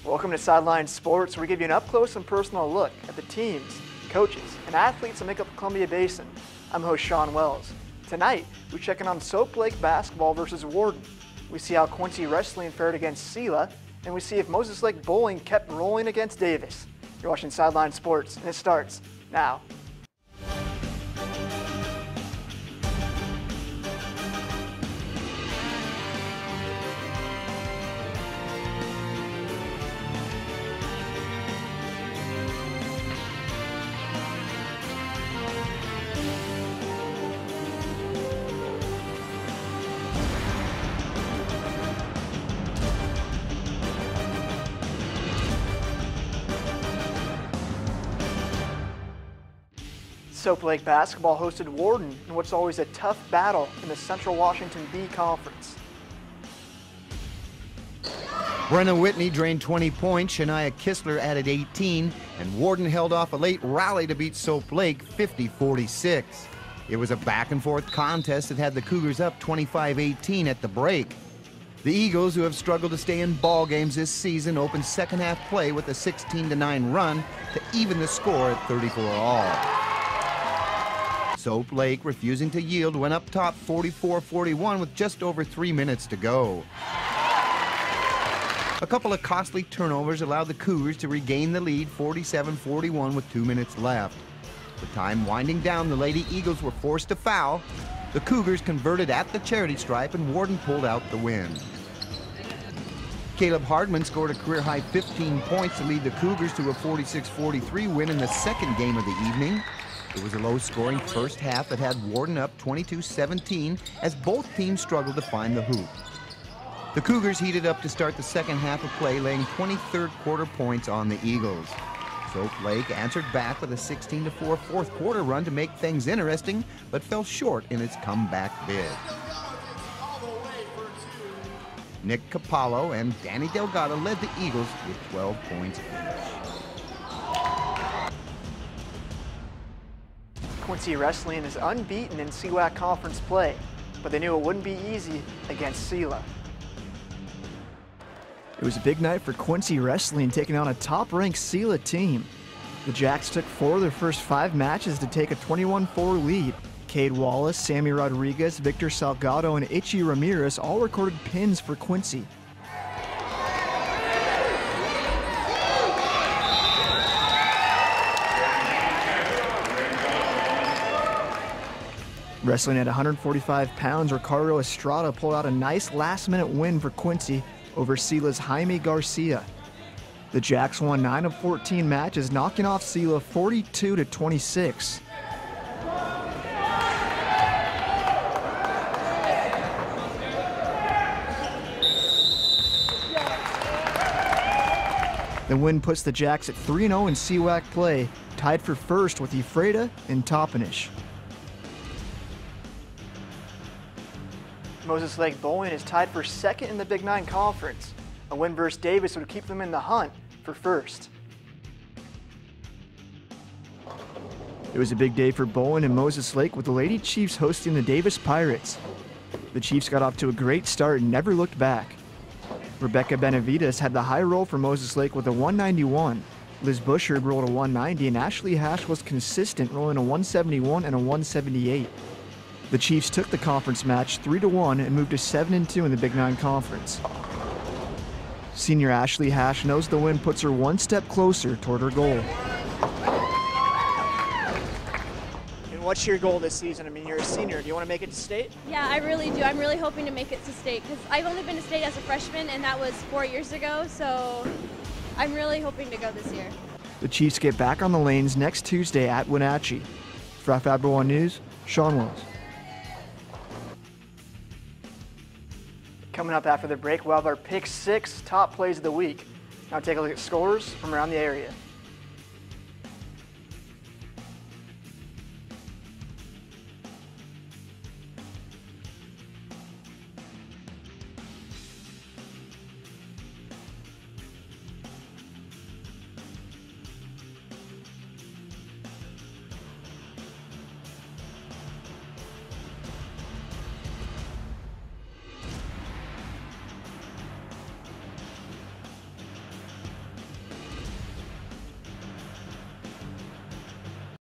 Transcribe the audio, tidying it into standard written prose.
Welcome to Sideline Sports, where we give you an up-close and personal look at the teams, coaches, and athletes that make up the Columbia Basin. I'm host Sean Wells. Tonight, we're checking on Soap Lake basketball versus Warden. We see how Quincy Wrestling fared against Selah, and we see if Moses Lake Bowling kept rolling against Davis. You're watching Sideline Sports, and it starts now. Soap Lake basketball hosted Warden in what's always a tough battle in the Central Washington B Conference. Brenna Whitney drained 20 points, Shania Kistler added 18, and Warden held off a late rally to beat Soap Lake 50-46. It was a back-and-forth contest that had the Cougars up 25-18 at the break. The Eagles, who have struggled to stay in ball games this season, opened second-half play with a 16-9 run to even the score at 34-all. Soap Lake, refusing to yield, went up top 44-41 with just over 3 minutes to go. A couple of costly turnovers allowed the Cougars to regain the lead 47-41 with 2 minutes left. With time winding down, the Lady Eagles were forced to foul. The Cougars converted at the charity stripe, and Warden pulled out the win. Caleb Hardman scored a career-high 15 points to lead the Cougars to a 46-43 win in the second game of the evening. It was a low-scoring first half that had Warden up 22-17 as both teams struggled to find the hoop. The Cougars heated up to start the second half of play, laying 23rd quarter points on the Eagles. Soap Lake answered back with a 16-4 fourth quarter run to make things interesting, but fell short in its comeback bid. Nick Capallo and Danny Delgado led the Eagles with 12 points each. Quincy Wrestling is unbeaten in CWAC conference play, but they knew it wouldn't be easy against Selah. It was a big night for Quincy Wrestling, taking on a top-ranked Selah team. The Jacks took 4 of their first 5 matches to take a 21-4 lead. Cade Wallace, Sammy Rodriguez, Victor Salgado, and Itchy Ramirez all recorded pins for Quincy. Wrestling at 145 pounds, Ricardo Estrada pulled out a nice last-minute win for Quincy over Selah's Jaime Garcia. The Jacks won 9 of 14 matches, knocking off Selah 42-26. The win puts the Jacks at 3-0 in CWAC play, tied for first with Ephrata and Toppenish. Moses Lake Bowling is tied for second in the Big Nine Conference. A win versus Davis would keep them in the hunt for first. It was a big day for Bowling and Moses Lake, with the Lady Chiefs hosting the Davis Pirates. The Chiefs got off to a great start and never looked back. Rebecca Benavides had the high roll for Moses Lake with a 191. Liz Bushard rolled a 190, and Ashley Hash was consistent, rolling a 171 and a 178. The Chiefs took the conference match 3-1 and moved to 7-2 in the Big Nine Conference. Senior Ashley Hash knows the win puts her one step closer toward her goal. And what's your goal this season? I mean, you're a senior. Do you want to make it to state? Yeah, I really do. I'm really hoping to make it to state because I've only been to state as a freshman, and that was 4 years ago, so I'm really hoping to go this year. The Chiefs get back on the lanes next Tuesday at Wenatchee. For Fiber One News, Sean Wells. Coming up after the break, we'll have our Pick 6 top plays of the week. Now take a look at scores from around the area.